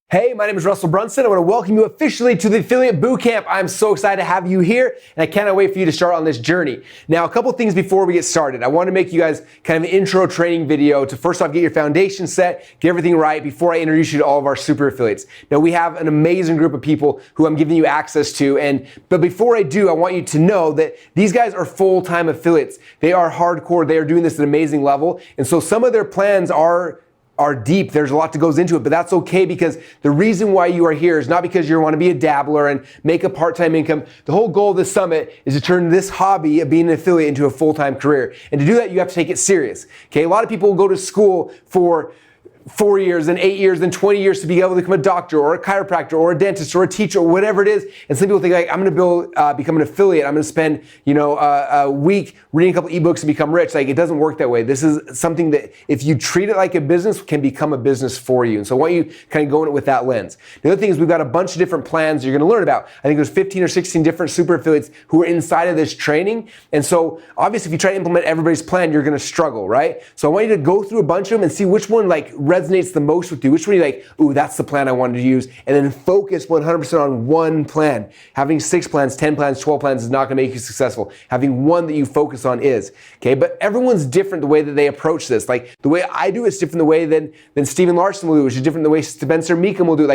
Hey, my name is Russell Brunson. I want to welcome you officially to the Affiliate Bootcamp. I'm so excited to have you here, and I cannot wait for you to start on this journey. Now, a couple things before we get started. I want to make you guys kind of an intro training video to first off get your foundation set, get everything right before I introduce you to all of our super affiliates. Now, we have an amazing group of people who I'm giving you access to, but before I do, I want you to know that these guys are full-time affiliates. They are hardcore. They are doing this at an amazing level, and so some of their plans are deep. There's a lot that goes into it, but that's okay because the reason why you are here is not because you want to be a dabbler and make a part-time income. The whole goal of this summit is to turn this hobby of being an affiliate into a full-time career. And to do that, you have to take it serious. Okay, a lot of people will go to school for 4 years and 8 years and 20 years to be able to become a doctor or a chiropractor or a dentist or a teacher or whatever it is. And some people think like, I'm going to become an affiliate. I'm going to spend, a week reading a couple ebooks and become rich. Like, it doesn't work that way. This is something that if you treat it like a business, can become a business for you. And so I want you to kind of go in it with that lens. The other thing is we've got a bunch of different plans you're going to learn about. I think there's 15 or 16 different super affiliates who are inside of this training. And so obviously if you try to implement everybody's plan, you're going to struggle, right? So I want you to go through a bunch of them and see which one resonates the most with you, which one you're like, ooh, that's the plan I wanted to use, and then focus 100% on one plan. Having 6 plans, 10 plans, 12 plans is not going to make you successful. Having one that you focus on is, okay? But everyone's different the way that they approach this. Like the way I do it's different the way than Steven Larson will do, which is different the way Spencer Meekum will do.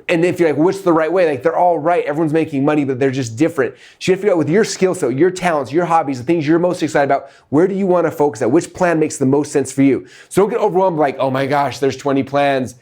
And if you're like, what's the right way? Like they're all right. Everyone's making money, but they're just different. So you have to figure out with your skill set, your talents, your hobbies, the things you're most excited about, where do you want to focus at? Which plan makes the most sense for you? So don't get overwhelmed like, oh my gosh, there's 20 plans.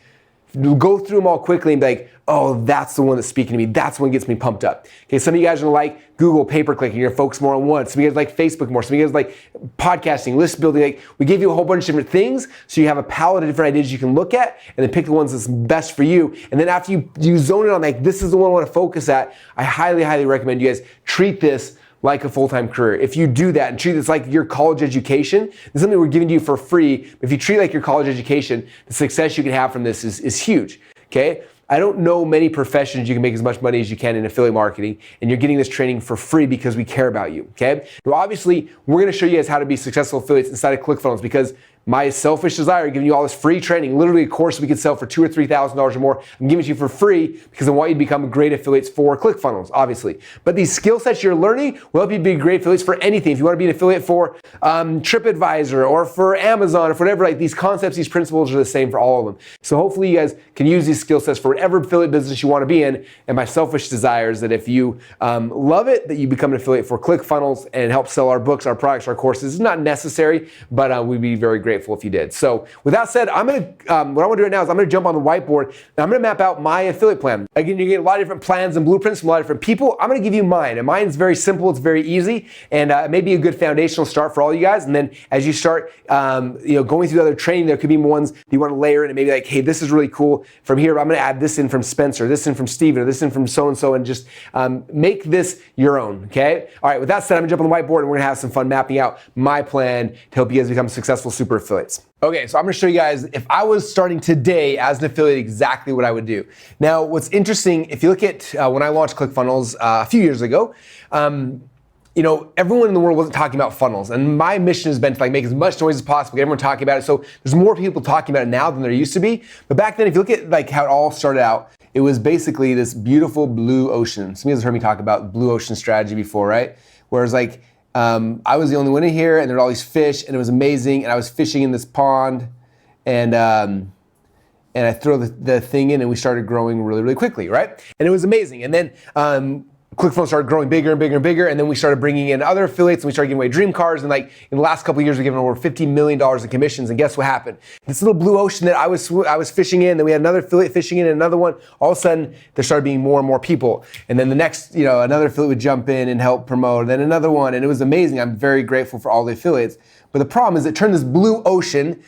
Go through them all quickly and be like, oh, that's the one that's speaking to me. That's the one that gets me pumped up. Okay, some of you guys are gonna like Google pay-per-click and you're gonna focus more on one. Some of you guys like Facebook more. Some of you guys like podcasting, list building. Like, we give you a whole bunch of different things so you have a palette of different ideas you can look at and then pick the ones that's best for you. And then after you zone in on like, this is the one I wanna focus at, I highly, highly recommend you guys treat this like a full-time career. If you do that and treat this like your college education, this is something we're giving to you for free. If you treat it like your college education, the success you can have from this is huge, okay? I don't know many professions you can make as much money as you can in affiliate marketing, and you're getting this training for free because we care about you, okay? Now, obviously, we're gonna show you guys how to be successful affiliates inside of ClickFunnels because my selfish desire of giving you all this free training, literally a course we could sell for $2,000 or $3,000 or more, I'm giving it to you for free because I want you to become great affiliates for ClickFunnels, obviously. But these skill sets you're learning will help you be great affiliates for anything. If you want to be an affiliate for TripAdvisor or for Amazon or for whatever, like these concepts, these principles are the same for all of them. So hopefully you guys can use these skill sets for whatever affiliate business you want to be in. And my selfish desire is that if you love it, that you become an affiliate for ClickFunnels and help sell our books, our products, our courses. It's not necessary, but we'd be very grateful if you did. So with that said, what I want to do right now is I'm going to jump on the whiteboard and I'm going to map out my affiliate plan. Again, you get a lot of different plans and blueprints from a lot of different people. I'm going to give you mine, and mine is very simple. It's very easy, and it may be a good foundational start for all you guys. And then as you start, going through other training, there could be ones you want to layer in and maybe like, hey, this is really cool. From here, I'm going to add this in from Spencer, this in from Steven, or this in from so-and-so, and just make this your own, okay? All right, with that said, I'm going to jump on the whiteboard and we're going to have some fun mapping out my plan to help you guys become successful super affiliates. Okay, so I'm gonna show you guys, if I was starting today as an affiliate, exactly what I would do. Now, what's interesting, if you look at when I launched ClickFunnels a few years ago, everyone in the world wasn't talking about funnels. And my mission has been to make as much noise as possible, get everyone talking about it. So there's more people talking about it now than there used to be. But back then, if you look at how it all started out, it was basically this beautiful blue ocean. Some of you guys heard me talk about blue ocean strategy before, right? Whereas I was the only one in here, and there were all these fish, and it was amazing. And I was fishing in this pond, and I throw the thing in, and we started growing really, really quickly, right? And it was amazing. And then ClickFunnels started growing bigger and bigger and bigger, and then we started bringing in other affiliates, and we started giving away dream cars. And in the last couple of years, we've given over $50 million in commissions. And guess what happened? This little blue ocean that I was fishing in, then we had another affiliate fishing in, and another one. All of a sudden, there started being more and more people. And then the next, another affiliate would jump in and help promote, and then another one, and it was amazing. I'm very grateful for all the affiliates. But the problem is it turned this blue ocean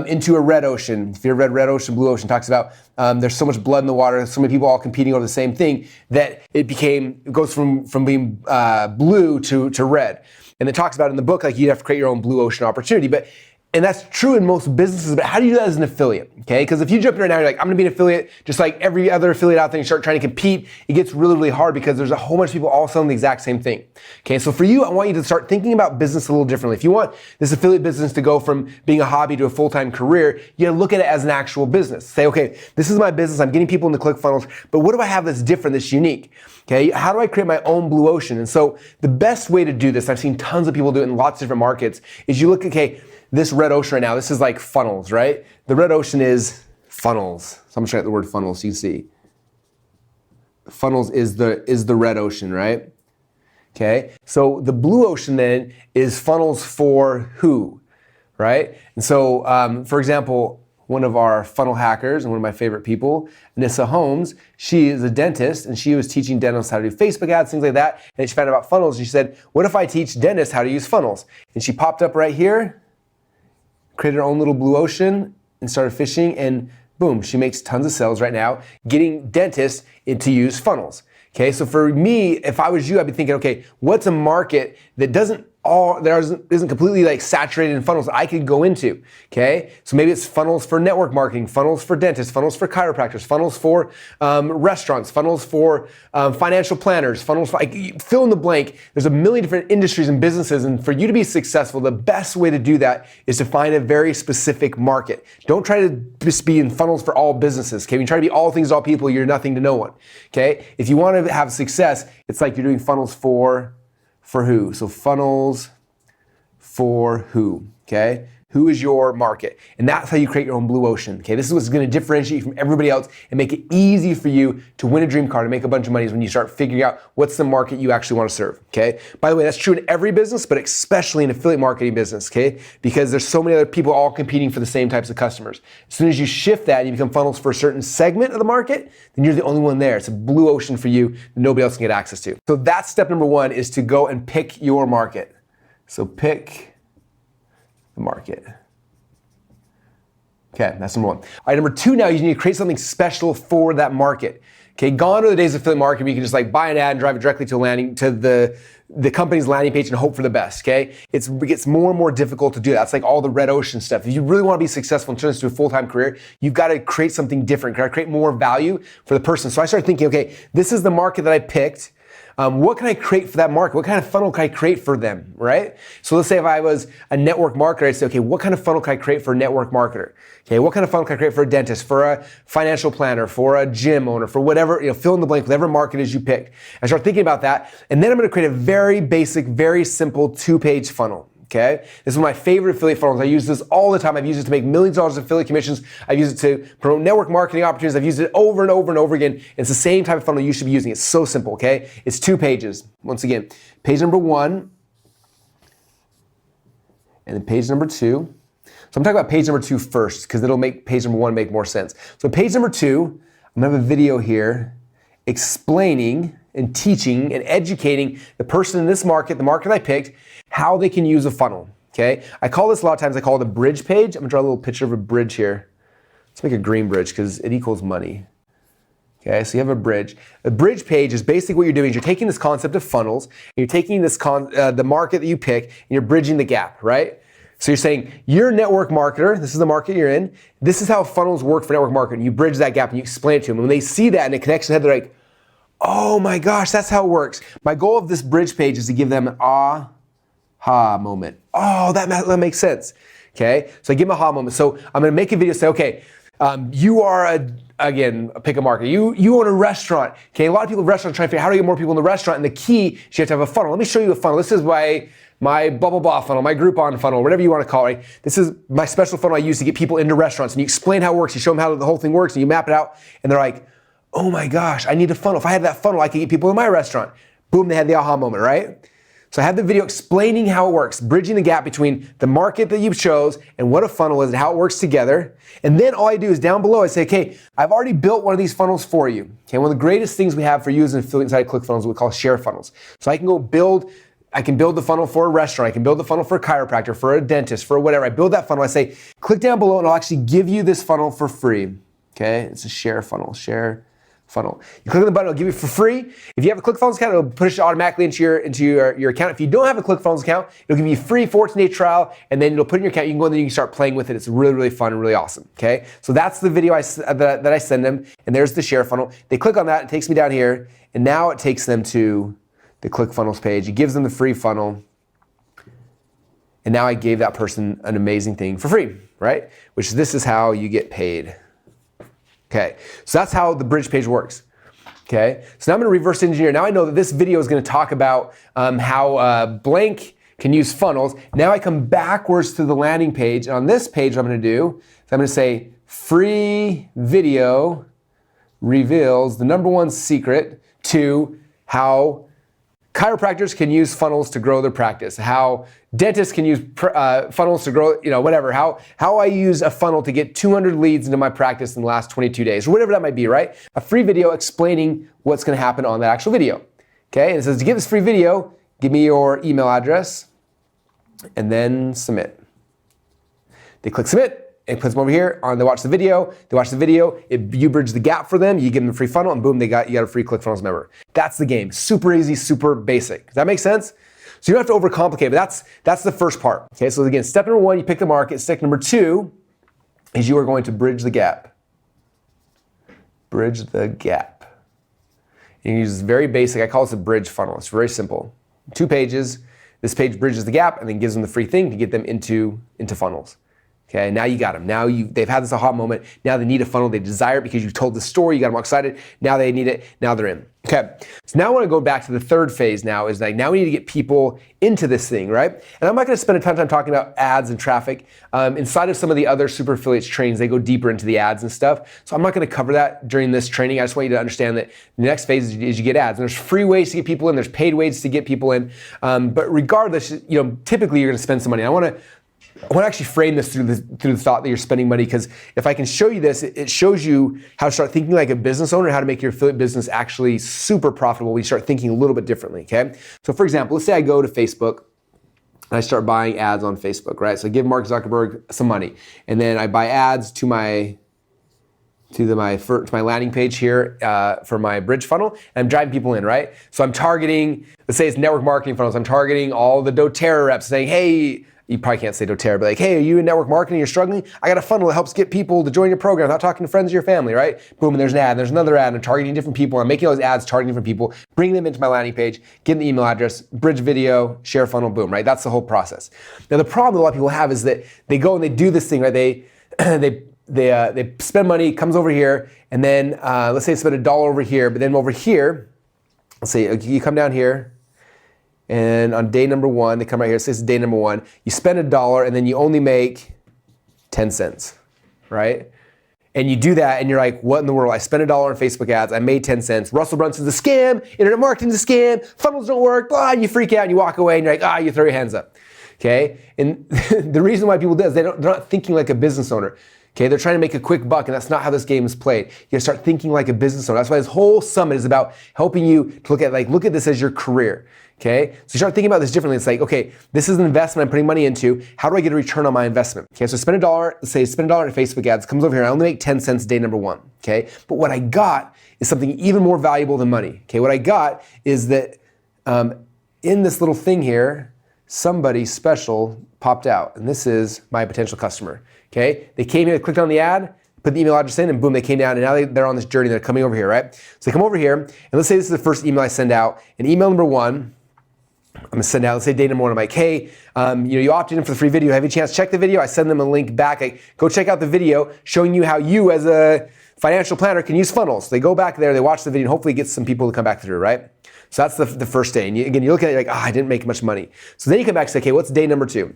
into a red ocean. If you read Red Ocean, Blue Ocean, talks about there's so much blood in the water, so many people all competing over the same thing, that it goes from being blue to red. And it talks about in the book, you'd have to create your own blue ocean opportunity. But And that's true in most businesses, but how do you do that as an affiliate? Okay, because if you jump in right now, you're like, I'm gonna be an affiliate, just like every other affiliate out there, and start trying to compete, it gets really, really hard because there's a whole bunch of people all selling the exact same thing. Okay, so for you, I want you to start thinking about business a little differently. If you want this affiliate business to go from being a hobby to a full-time career, you gotta look at it as an actual business. Say, okay, this is my business, I'm getting people into ClickFunnels, but what do I have that's different, that's unique? Okay, how do I create my own blue ocean? And so the best way to do this, I've seen tons of people do it in lots of different markets, is you look, okay, this red ocean right now, this is like funnels, right? The red ocean is funnels. So I'm gonna try the word funnels so you can see. Funnels is the red ocean, right? Okay, so the blue ocean then is funnels for who, right? And so, for example, one of our funnel hackers and one of my favorite people, Nissa Holmes, she is a dentist and she was teaching dentists how to do Facebook ads, things like that. And she found out about funnels. And she said, what if I teach dentists how to use funnels? And she popped up right here, created her own little blue ocean and started fishing, and boom, she makes tons of sales right now getting dentists to use funnels. Okay, so for me, if I was you, I'd be thinking, okay, what's a market that isn't completely like saturated in funnels that I could go into? Okay, so maybe it's funnels for network marketing, funnels for dentists, funnels for chiropractors, funnels for restaurants, funnels for financial planners, funnels for, like, fill in the blank. There's a million different industries and businesses, and for you to be successful, the best way to do that is to find a very specific market. Don't try to just be in funnels for all businesses. Okay, when you try to be all things to all people, you're nothing to no one. Okay, if you want to have success, it's like you're doing funnels for who? So funnels for who, okay? Who is your market? And that's how you create your own blue ocean, okay? This is what's gonna differentiate you from everybody else and make it easy for you to win a dream car, to make a bunch of money, is when you start figuring out what's the market you actually wanna serve, okay? By the way, that's true in every business, but especially in affiliate marketing business, okay? Because there's so many other people all competing for the same types of customers. As soon as you shift that and you become funnels for a certain segment of the market, then you're the only one there. It's a blue ocean for you that nobody else can get access to. So that's step number one, is to go and pick your market. So pick the market. Okay, that's number one. All right, number two, now you need to create something special for that market. Okay, gone are the days of affiliate marketing where you can just like buy an ad and drive it directly to the company's landing page and hope for the best, okay? It gets more and more difficult to do that. That's like all the red ocean stuff. If you really want to be successful and turn this into a full-time career, you've got to create something different, create more value for the person. So I started thinking, okay, this is the market that I picked. What can I create for that market? What kind of funnel can I create for them, right? So let's say if I was a network marketer, I'd say, okay, what kind of funnel can I create for a network marketer? Okay, what kind of funnel can I create for a dentist, for a financial planner, for a gym owner, for whatever, fill in the blank, whatever market is you pick. I start thinking about that, and then I'm gonna create a very basic, very simple 2-page funnel. Okay, this is one of my favorite affiliate funnels. I use this all the time. I've used it to make millions of dollars in affiliate commissions. I've used it to promote network marketing opportunities. I've used it over and over and over again. It's the same type of funnel you should be using. It's so simple, okay? It's 2 pages. Once again, page number 1 and then page number 2. So I'm talking about page number 2 first, because it'll make page number 1 make more sense. So page number 2, I'm gonna have a video here explaining and teaching and educating the person in this market, the market I picked, how they can use a funnel, okay? I call this a lot of times, I call it a bridge page. I'm gonna draw a little picture of a bridge here. Let's make a green bridge because it equals money. Okay, so you have a bridge. A bridge page is basically what you're doing is you're taking this concept of funnels, and you're taking this the market that you pick, and you're bridging the gap, right? So you're saying, you're a network marketer, this is the market you're in, this is how funnels work for network marketing. You bridge that gap and you explain it to them. And when they see that and it connects to their head, they're like, oh my gosh, that's how it works. My goal of this bridge page is to give them an aha moment. Oh, that makes sense. Okay, so I give them an aha moment. So I'm gonna make a video, say, okay, you are pick a market. You own a restaurant. Okay, a lot of people in restaurants trying to figure out how to get more people in the restaurant, and the key is you have to have a funnel. Let me show you a funnel. This is my blah, blah, blah funnel, my Groupon funnel, whatever you want to call it. Right? This is my special funnel I use to get people into restaurants, and you explain how it works. You show them how the whole thing works, and you map it out, and they're like, oh my gosh, I need a funnel. If I had that funnel, I could get people in my restaurant. Boom, they had the aha moment, right? So I have the video explaining how it works, bridging the gap between the market that you chose and what a funnel is and how it works together. And then all I do is down below, I say, okay, I've already built one of these funnels for you. Okay, one of the greatest things we have for you as an affiliate inside ClickFunnels is what we call share funnels. So I can build the funnel for a restaurant. I can build the funnel for a chiropractor, for a dentist, for whatever. I build that funnel. I say, click down below and I'll actually give you this funnel for free. Okay, it's a share funnel, share funnel. You click on the button, it'll give you for free. If you have a ClickFunnels account, it'll push it automatically into your account. If you don't have a ClickFunnels account, it'll give you a free 14-day trial, and then it'll put it in your account. You can go in there, you can start playing with it. It's really, really fun and really awesome, okay? So that's the video that I send them, and there's the share funnel. They click on that, it takes me down here, and now it takes them to the ClickFunnels page. It gives them the free funnel, and now I gave that person an amazing thing for free, right? Which this is how you get paid. Okay, so that's how the bridge page works. Okay, so now I'm gonna reverse engineer. Now I know that this video is gonna talk about how blank can use funnels. Now I come backwards to the landing page, and on this page what I'm gonna do is I'm gonna say free video reveals the #1 secret to how chiropractors can use funnels to grow their practice, how dentists can use funnels to grow, whatever, how I use a funnel to get 200 leads into my practice in the last 22 days, or whatever that might be, right? A free video explaining what's gonna happen on that actual video, okay? And it says, to get this free video, give me your email address, and then submit. They click submit, and it puts them over here, they watch the video, you bridge the gap for them, you give them a free funnel, and boom, you got a free ClickFunnels member. That's the game. Super easy, super basic. Does that make sense? So you don't have to overcomplicate, but that's the first part. Okay, so again, step number 1, you pick the market. Step number 2 is you are going to bridge the gap. Bridge the gap. And you use this very basic, I call this a bridge funnel. It's very simple. 2 pages, this page bridges the gap and then gives them the free thing to get them into funnels. Okay, now you got them. Now they've had this aha moment. Now they need a funnel. They desire it because you told the story. You got them all excited. Now they need it. Now they're in. Okay, so now I want to go back to the third phase now is like, now we need to get people into this thing, right? And I'm not going to spend a ton of time talking about ads and traffic. Inside of some of the other super affiliates trainings, they go deeper into the ads and stuff. So I'm not going to cover that during this training. I just want you to understand that the next phase is you get ads. And there's free ways to get people in. There's paid ways to get people in. But regardless, typically you're going to spend some money. I want to actually frame this through the thought that you're spending money, because if I can show you this, it shows you how to start thinking like a business owner, how to make your affiliate business actually super profitable when you start thinking a little bit differently, okay? So for example, let's say I go to Facebook and I start buying ads on Facebook, right? So I give Mark Zuckerberg some money, and then I buy ads to my landing page here for my bridge funnel, and I'm driving people in, right? So I'm targeting, let's say it's network marketing funnels. I'm targeting all the doTERRA reps saying, hey, you probably can't say doTERRA, but like, hey, are you in network marketing, you're struggling? I got a funnel that helps get people to join your program without talking to friends or your family, right? Boom, and there's an ad, and there's another ad, and I'm targeting different people. I'm making those ads, targeting different people, bringing them into my landing page, getting the email address, bridge video, share funnel, boom, right? That's the whole process. Now the problem that a lot of people have is that they go and they do this thing, right? They spend money, comes over here, and then let's say they spend $1 over here, but then over here, let's say you come down here, and on day number 1, they come right here, it says day number 1, you spend $1 and then you only make 10 cents, right? And you do that and you're like, what in the world? I spent $1 on Facebook ads, I made 10 cents. Russell Brunson's a scam, internet marketing's a scam, funnels don't work, blah, and you freak out and you walk away and you're like, you throw your hands up, okay? And the reason why people do this, they're not thinking like a business owner. Okay, they're trying to make a quick buck, and that's not how this game is played. You gotta start thinking like a business owner. That's why this whole summit is about helping you to look at this as your career. Okay, so you start thinking about this differently. It's like, okay, this is an investment I'm putting money into. How do I get a return on my investment? Okay, so spend $1, let's say spend $1 on Facebook ads, comes over here, I only make 10 cents day number 1. Okay, but what I got is something even more valuable than money. Okay, what I got is that in this little thing here, somebody special popped out, and this is my potential customer. Okay, they came here, clicked on the ad, put the email address in, and boom, they came down, and now they're on this journey. They're coming over here, right? So they come over here, and let's say this is the first email I send out. And email number 1, I'm gonna send out, let's say day number 1, I'm like, hey, you opted in for the free video. Have you a chance to check the video? I send them a link back. I go check out the video showing you how you as a financial planner can use funnels. They go back there, they watch the video, and hopefully get some people to come back through, right? So that's the first day. And you look at it, you're like, I didn't make much money. So then you come back and say, okay, what's day number 2?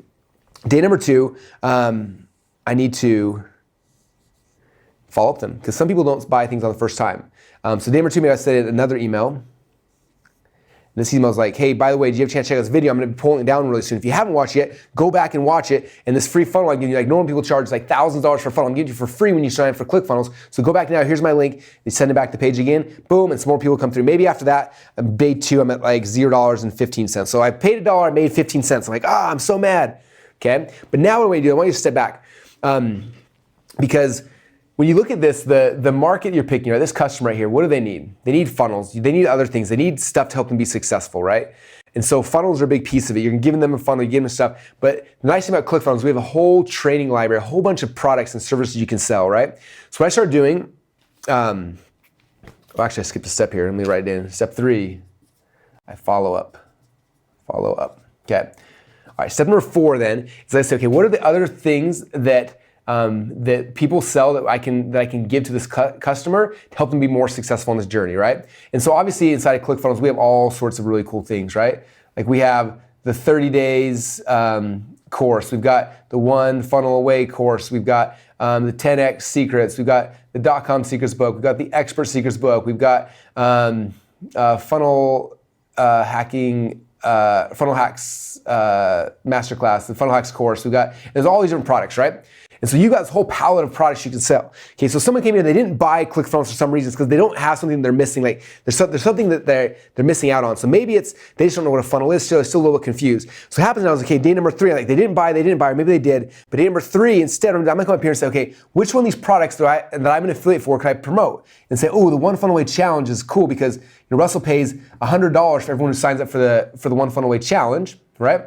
Day number 2, I need to follow up them, because some people don't buy things on the first time. So day number 2, maybe I send another email. This email is like, hey, by the way, did you have a chance to check out this video? I'm gonna be pulling it down really soon. If you haven't watched it yet, go back and watch it. And this free funnel I'm giving you, like normal people charge like thousands of dollars for a funnel. I'm giving you for free when you sign up for ClickFunnels. So go back now, here's my link. You send it back to the page again, boom, and some more people come through. Maybe after that, day 2, I'm at like $0.15. So I paid $1, I made 15 cents. I'm like, I'm so mad, okay? But now what do I do? I want you to step back. Because when you look at this, the market you're picking, right, this customer right here, what do they need? They need funnels. They need other things. They need stuff to help them be successful, right? And so funnels are a big piece of it. You're giving them a funnel, you're giving them stuff. But the nice thing about ClickFunnels, we have a whole training library, a whole bunch of products and services you can sell, right? So what I started doing, actually I skipped a step here. Let me write it in. Step 3, I follow up. Okay. All right, step number 4 then is I say, okay, what are the other things that people sell that I can give to this customer to help them be more successful on this journey, right? And so obviously inside of ClickFunnels, we have all sorts of really cool things, right? Like we have the 30 days course, we've got the 1 funnel away course, we've got the 10x secrets, we've got the .com secrets book, we've got the expert secrets book, we've got funnel hacks masterclass, the funnel hacks course. There's all these different products, right? And so you got this whole palette of products you can sell. Okay, so someone came in, they didn't buy ClickFunnels for some reasons because they don't have something they're missing. Like there's something that they're missing out on. So maybe it's they just don't know what a funnel is. So they're still a little bit confused. So what happens now is, okay, day number 3, like they didn't buy, or maybe they did, but day number 3 instead, I'm gonna come up here and say, okay, which one of these products that I'm an affiliate for can I promote? And say, oh, the 1 funnel away challenge is cool because Russell pays $100 for everyone who signs up for the 1 funnel away challenge, right?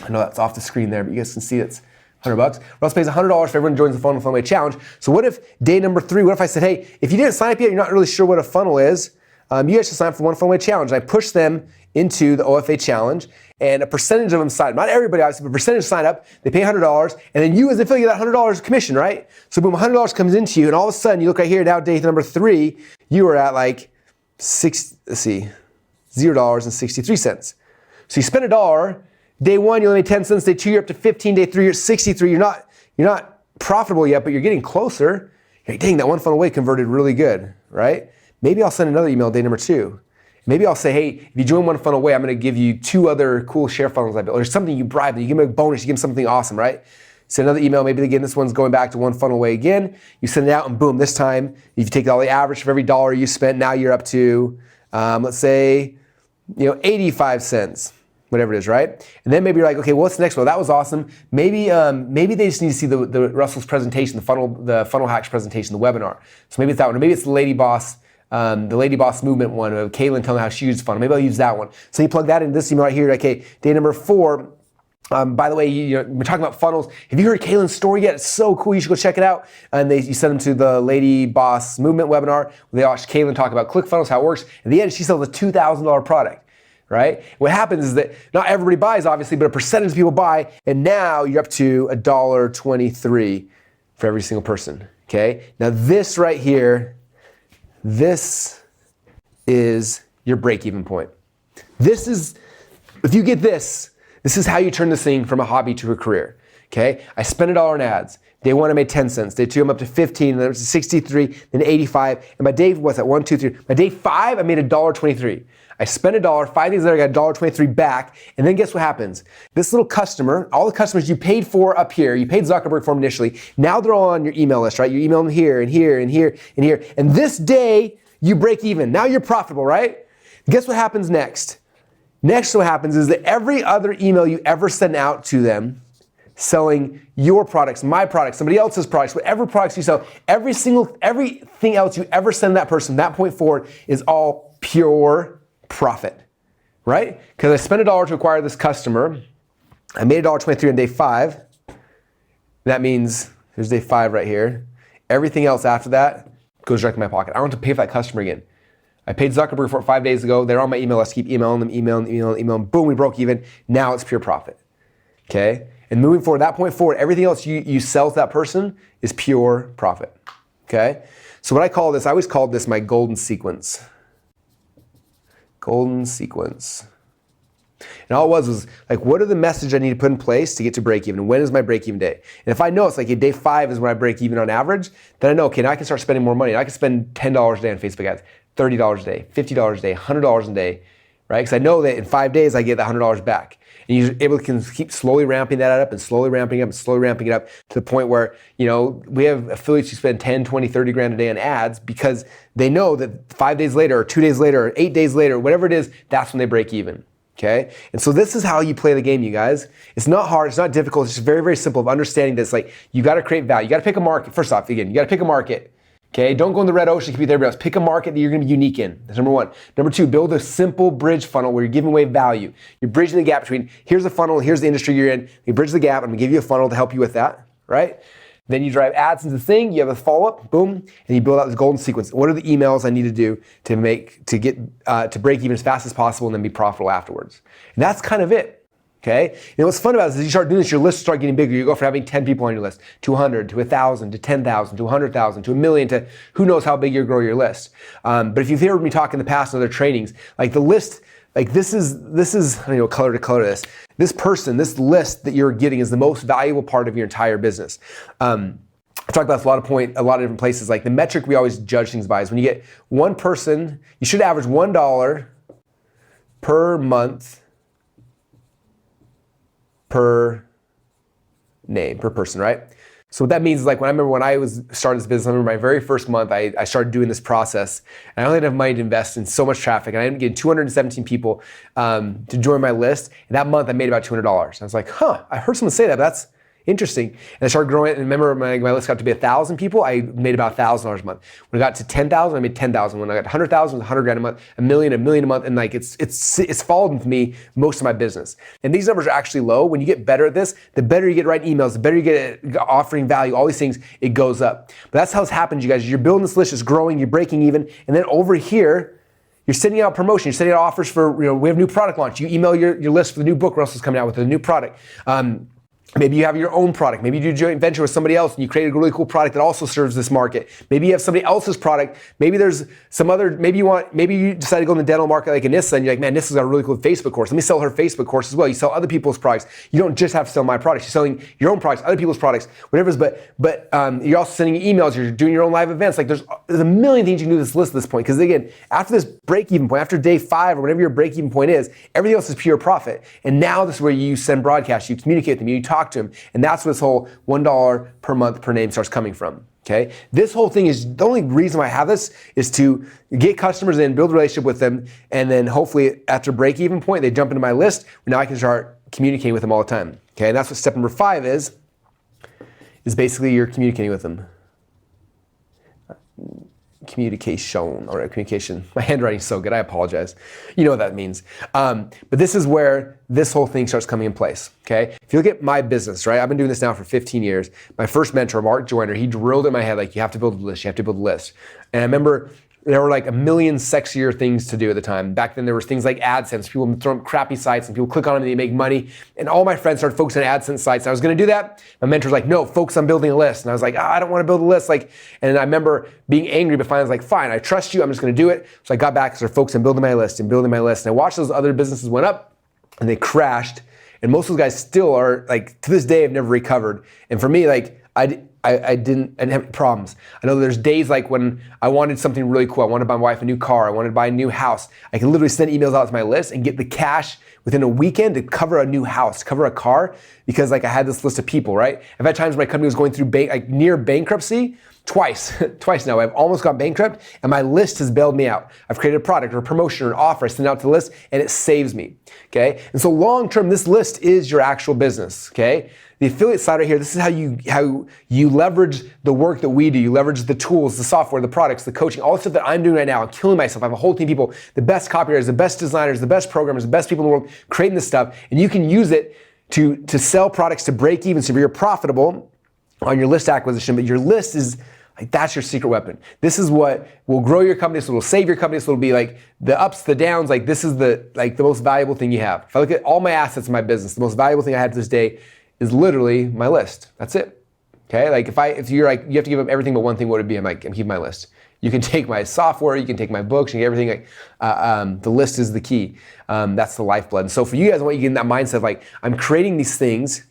I know that's off the screen there, but you guys can see it's $100. Russell pays $100 for everyone who joins the funnel away challenge. So what if day number 3, what if I said, hey, if you didn't sign up yet, you're not really sure what a funnel is, you guys should sign up for 1 funnel away challenge. And I push them into the OFA challenge, and a percentage of them sign up. Not everybody, obviously, but a percentage sign up. They pay $100, and then you as an affiliate get that $100 commission, right? So boom, $100 comes into you, and all of a sudden, you look right here, now day number 3, you are at like $0.63. So you spend $1, day 1 you only made 10 cents, day 2 you're up to 15, day 3 you're at 63. You're not profitable yet, but you're getting closer. You're like, dang, that 1 funnel away converted really good, right? Maybe I'll send another email day number 2. Maybe I'll say, hey, if you join 1 funnel away, I'm gonna give you 2 other cool share funnels I built. Or something you bribe them, you give them a bonus, you give them something awesome, right? Send another email, maybe again, this one's going back to 1 funnel away again. You send it out and boom, this time, if you take all the average for every $1 you spent, now you're up to, let's say, 85 cents. Whatever it is, right? And then maybe you're like, okay, well, what's the next one? That was awesome. Maybe they just need to see the Russell's presentation, the funnel hacks presentation, the webinar. So maybe it's that one. Or maybe it's the Lady Boss movement one of Kaylin telling how she uses funnel. Maybe I'll use that one. So you plug that into this email right here. Okay, day number 4. By the way, we're talking about funnels. Have you heard Kaylin's story yet? It's so cool. You should go check it out. And you send them to the Lady Boss movement webinar. They watch Kaylin talk about ClickFunnels, how it works. At the end, she sells a $2,000 product. Right? What happens is that not everybody buys, obviously, but a percentage of people buy, and now you're up to $1.23 for every single person. Okay? Now this right here, this is your break-even point. This is, if you get this is how you turn this thing from a hobby to a career. Okay? I spent $1 in ads. Day 1, I made 10 cents. Day 2, I'm up to 15, then up to 63, then 85. And by day, what's that? 1, 2, 3. By day 5, I made $1.23. I spent $1, 5 days later, I got $1.23 back, and then guess what happens? This little customer, all the customers you paid for up here, you paid Zuckerberg for them initially, now they're all on your email list, right? You email them here, and here, and here, and here, and this day, you break even. Now you're profitable, right? Guess what happens next? Next what happens is that every other email you ever send out to them, selling your products, my products, somebody else's products, whatever products you sell, everything else you ever send that person, that point forward, is all pure profit, right? Because I spent $1 to acquire this customer. I made $1.23 on day 5. That means there's day 5 right here. Everything else after that goes directly in my pocket. I don't have to pay for that customer again. I paid Zuckerberg for it 5 days ago. They're on my email list. Keep emailing them. Boom, we broke even. Now it's pure profit. Okay? And moving forward, that point forward, everything else you sell to that person is pure profit. Okay? So what I always called this my golden sequence. Golden sequence. And all it was like, what are the messages I need to put in place to get to break even? When is my break even day? And if I know it's like day 5 is when I break even on average, then I know, okay, now I can start spending more money. I can spend $10 a day on Facebook ads, $30 a day, $50 a day, $100 a day, right? Because I know that in 5 days I get the $100 back. And you're able to keep slowly ramping that up and slowly ramping it up and slowly ramping it up to the point where, we have affiliates who spend 10, 20, 30 grand a day on ads because they know that 5 days later or 2 days later or 8 days later, whatever it is, that's when they break even. Okay? And so this is how you play the game, you guys. It's not hard, it's not difficult, it's just very, very simple of understanding this. Like, you gotta create value. You gotta pick a market. First off, again, you gotta pick a market. Okay? Don't go in the red ocean, compete with everybody else. Pick a market that you're gonna be unique in. That's number one. Number two, build a simple bridge funnel where you're giving away value. You're bridging the gap between, here's the funnel, here's the industry you're in. You bridge the gap, I'm gonna give you a funnel to help you with that, right? Then you drive ads into the thing, you have a follow-up, boom, and you build out this golden sequence. What are the emails I need to do to get to break even as fast as possible and then be profitable afterwards? And that's kind of it. Okay? And what's fun about this is you start doing this, your lists start getting bigger. You go from having 10 people on your list to 100, to 1,000, to 10,000, to 100,000, to a million, to who knows how big you grow your list. But if you've heard me talk in the past in other trainings, like the list, like this is I don't know, color to color this. This person, this list that you're getting is the most valuable part of your entire business. I've talked about this a lot of different places. Like the metric we always judge things by is when you get one person, you should average $1 per month per name, per person, right? So what that means is like when I was starting this business, I remember my very first month, I started doing this process and I only had enough money to invest in so much traffic and I ended up getting 217 people to join my list. And that month I made about $200. I was like, I heard someone say that, but that's interesting. And I started growing it. And remember, my list got to be 1,000 people. I made about $1,000 a month. When I got to 10,000, I made 10,000. When I got 100,000, it was 100 grand a month. A million a month. And like it's followed with me most of my business. And these numbers are actually low. When you get better at this, the better you get writing emails, the better you get at offering value, all these things, it goes up. But that's how it's happened, you guys. You're building this list, it's growing, you're breaking even. And then over here, you're sending out promotion, you're sending out offers for, we have new product launch. You email your list for the new book Russell's coming out with, a new product. Maybe you have your own product. Maybe you do a joint venture with somebody else and you create a really cool product that also serves this market. Maybe you have somebody else's product. Maybe there's some other, maybe you decide to go in the dental market like Anissa and you're like, man, Anissa's got a really cool Facebook course. Let me sell her Facebook course as well. You sell other people's products. You don't just have to sell my products. You're selling your own products, other people's products, whatever it is, but you're also sending emails, you're doing your own live events. Like there's a million things you can do this list at this point. Because again, after this break-even point, after day 5 or whatever your break-even point is, everything else is pure profit. And now this is where you send broadcasts, you communicate with them, you talk to them. And that's where this whole $1 per month per name starts coming from, okay? This whole thing is, the only reason why I have this is to get customers in, build a relationship with them, and then hopefully after break-even point, they jump into my list, now I can start communicating with them all the time, okay? And that's what step number 5 is basically you're communicating with them. Communication. My handwriting's so good, I apologize. You know what that means. But this is where this whole thing starts coming in place, okay? If you look at my business, right? I've been doing this now for 15 years. My first mentor, Mark Joyner, he drilled in my head, like, you have to build a list, you have to build a list. And I remember there were like a million sexier things to do at the time. Back then there was things like AdSense. People would throw up crappy sites and people click on them and they make money. And all my friends started focusing on AdSense sites. And I was gonna do that. My mentor's like, no, focus on building a list. And I was like, I don't wanna build a list. And I remember being angry, but finally I was like, fine, I trust you, I'm just gonna do it. So I got back and started focusing on building my list. And I watched those other businesses went up and they crashed. And most of those guys still are, like, to this day, have never recovered. And for me, like, I didn't have problems. I know there's days like when I wanted something really cool. I wanted to buy my wife a new car. I wanted to buy a new house. I can literally send emails out to my list and get the cash within a weekend to cover a new house, cover a car, because like I had this list of people, right? I've had times when my company was going through near bankruptcy, twice now. I've almost gone bankrupt and my list has bailed me out. I've created a product or a promotion or an offer, I send it out to the list and it saves me, okay? And so long term, this list is your actual business, okay? The affiliate side right here, this is how you leverage the work that we do. You leverage the tools, the software, the products, the coaching, all the stuff that I'm doing right now. I'm killing myself. I have a whole team of people, the best copywriters, the best designers, the best programmers, the best people in the world creating this stuff. And you can use it to sell products to break even so you're profitable on your list acquisition. But your list is like, that's your secret weapon. This is what will grow your company. So it'll save your company. So it'll be like the ups, the downs. Like this is the most valuable thing you have. If I look at all my assets in my business, the most valuable thing I have to this day is literally my list. That's it. Okay? Like if you're like, you have to give up everything but one thing, what would it be? I'm like, I'm keeping my list. You can take my software, you can take my books, you can get everything. The list is the key. That's the lifeblood. And so for you guys, I want you to get in that mindset of like, I'm creating these things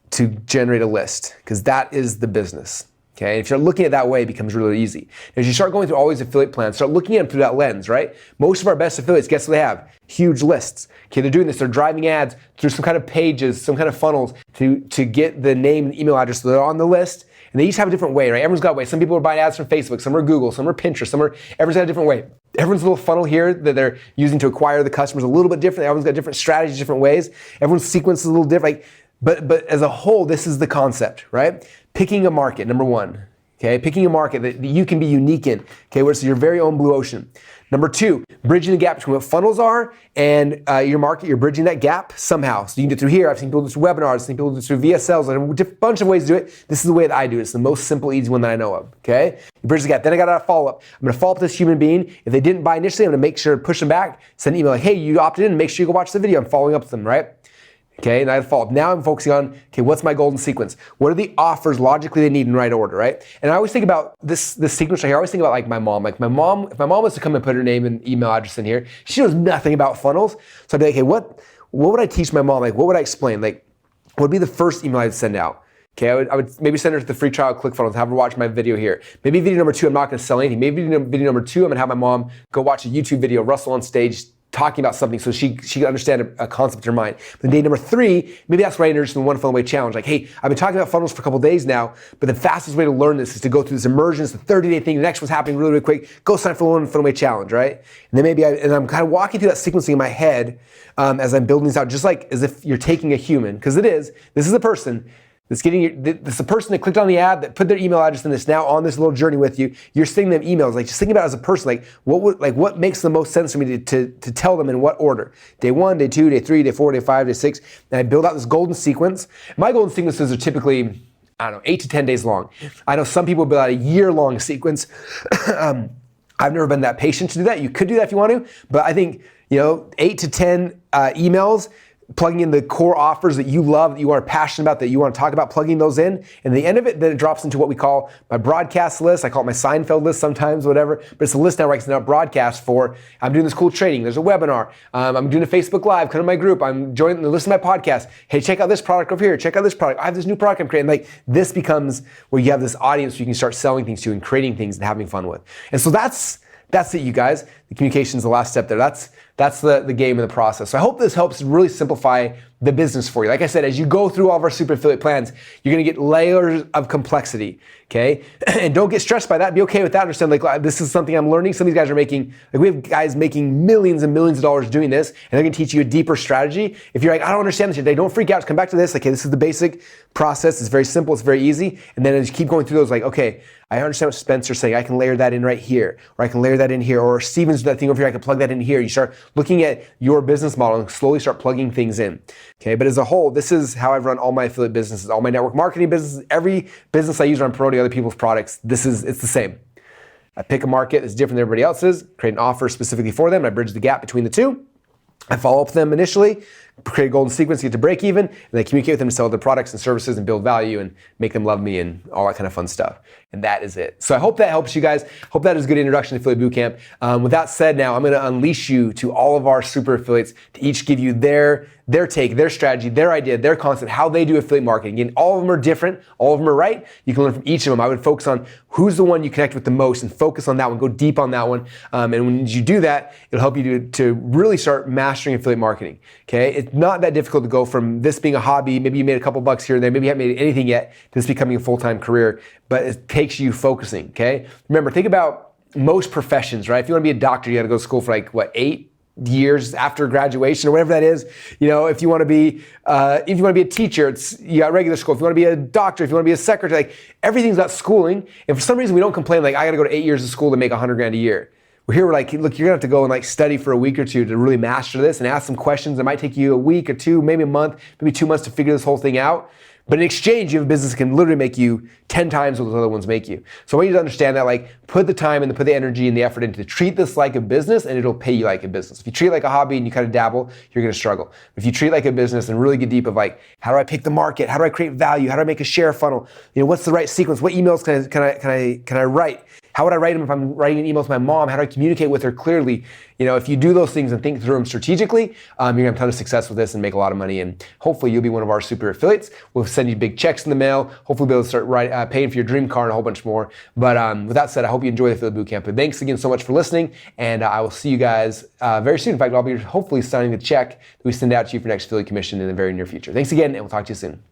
to generate a list because that is the business. Okay, and if you're looking at it that way, it becomes really easy. As you start going through all these affiliate plans, start looking at them through that lens, right? Most of our best affiliates, guess what they have? Huge lists. Okay, they're doing this, they're driving ads through some kind of pages, some kind of funnels to get the name and email address so they're on the list. And they each have a different way, right? Everyone's got a way. Some people are buying ads from Facebook, some are Google, some are Pinterest, everyone's got a different way. Everyone's little funnel here that they're using to acquire the customers a little bit different. Everyone's got different strategies, different ways. Everyone's sequence is a little different. But as a whole, this is the concept, right? Picking a market, number one. Okay, picking a market that you can be unique in, okay, where it's your very own blue ocean. Number two, bridging the gap between what funnels are and your market. You're bridging that gap somehow. So you can do it through here. I've seen people do it through webinars. I've seen people do it through VSLs. A bunch of ways to do it. This is the way that I do it. It's the most simple, easy one that I know of, okay? You bridge the gap. Then I got a follow-up. I'm going to follow up with this human being. If they didn't buy initially, I'm going to make sure to push them back, send an email like, hey, you opted in, make sure you go watch the video. I'm following up with them, right? Okay, and I follow up. Now I'm focusing on, okay, what's my golden sequence? What are the offers logically they need in right order, right? And I always think about this sequence right here. I always think about like my mom. Like my mom, if my mom was to come and put her name and email address in here, she knows nothing about funnels. So I'd be like, hey, what would I teach my mom? Like, what would I explain? Like, what would be the first email I'd send out? Okay, I would maybe send her to the free trial ClickFunnels, have her watch my video here. Maybe video number two, I'm not gonna sell anything. Maybe video number two, I'm gonna have my mom go watch a YouTube video, Russell on stage, talking about something so she can understand a concept in her mind. Then day number three, maybe that's where I introduce the One Funnel Away Challenge. Like, hey, I've been talking about funnels for a couple days now, but the fastest way to learn this is to go through this immersion. It's the 30-day thing. The next one's happening really, really quick. Go sign up for the One Funnel Away Challenge, right? And then maybe I'm kind of walking through that sequencing in my head as I'm building this out, just like as if you're taking a human, because this is a person. This is the person that clicked on the ad, that put their email address in, this now on this little journey with you. You're sending them emails. Like, just think about it as a person. Like, what makes the most sense for me to tell them in what order? Day one, day two, day three, day four, day five, day six. And I build out this golden sequence. My golden sequences are typically, 8 to 10 days long. I know some people build out a year-long sequence. I've never been that patient to do that. You could do that if you want to, but I think 8 to 10 emails, plugging in the core offers that you love, that you are passionate about, that you want to talk about, plugging those in. And at the end of it, then it drops into what we call my broadcast list. I call it my Seinfeld list sometimes, whatever. But it's a list now where I can send out broadcasts for, I'm doing this cool training. There's a webinar. I'm doing a Facebook Live. Come to my group. I'm joining the list of my podcast. Hey, check out this product over here. Check out this product. I have this new product I'm creating. Like, this becomes where you have this audience where you can start selling things to and creating things and having fun with. And so that's it, you guys. The communication is the last step there. That's the game in the process. So I hope this helps really simplify the business for you. Like I said, as you go through all of our super affiliate plans, you're gonna get layers of complexity, okay? And don't get stressed by that. Be okay with that. Understand, like, this is something I'm learning. Some of these guys are making, like, we have guys making millions and millions of dollars doing this, and they're gonna teach you a deeper strategy. If you're like, I don't understand this today, don't freak out. Just come back to this. Okay, this is the basic process. It's very simple. It's very easy. And then as you keep going through those, like, okay, I understand what Spencer's saying. I can layer that in right here, or I can layer that in here, or Steven's that thing over here. I can plug that in here. You start looking at your business model and slowly start plugging things in. Okay, but as a whole, this is how I've run all my affiliate businesses, all my network marketing businesses, every business I use when I'm promoting other people's products. It's the same. I pick a market that's different than everybody else's, create an offer specifically for them, and I bridge the gap between the two. I follow up with them initially, create a golden sequence, get to break even, and then communicate with them to sell their products and services and build value and make them love me and all that kind of fun stuff. And that is it. So I hope that helps you guys. Hope that is a good introduction to Affiliate Bootcamp. With that said, now I'm going to unleash you to all of our super affiliates to each give you their take, their strategy, their idea, their concept, how they do affiliate marketing. And all of them are different. All of them are right. You can learn from each of them. I would focus on who's the one you connect with the most and focus on that one. Go deep on that one. And when you do that, it'll help you to really start mastering affiliate marketing. Okay? It's not that difficult to go from this being a hobby, maybe you made a couple bucks here and there, maybe you haven't made anything yet, to this becoming a full-time career, but it takes you focusing, okay? Remember, think about most professions, right? If you want to be a doctor, you got to go to school for 8 years after graduation or whatever that is. If you want to be a teacher, you got regular school. If you want to be a doctor, if you want to be a secretary, like, everything's about schooling. And for some reason we don't complain, like, I got to go to 8 years of school to make $100,000 a year. Well, here we're like, look, you're gonna have to go and study for a week or two to really master this and ask some questions. It might take you a week or two, maybe a month, maybe 2 months to figure this whole thing out. But in exchange, you have a business that can literally make you 10 times what those other ones make you. So I want you to understand that, put the time and put the energy and the effort into, treat this like a business, and it'll pay you like a business. If you treat it like a hobby and you kind of dabble, you're gonna struggle. If you treat it like a business and really get deep of how do I pick the market? How do I create value? How do I make a share funnel? What's the right sequence? What emails can I write? How would I write them if I'm writing an email to my mom? How do I communicate with her clearly? If you do those things and think through them strategically, you're gonna have a ton of success with this and make a lot of money. And hopefully you'll be one of our super affiliates. We'll send you big checks in the mail. Hopefully be able to start paying for your dream car and a whole bunch more. But with that said, I hope you enjoy the Affiliate Bootcamp. But thanks again so much for listening. And I will see you guys very soon. In fact, I'll be hopefully signing the check that we send out to you for next affiliate commission in the very near future. Thanks again, and we'll talk to you soon.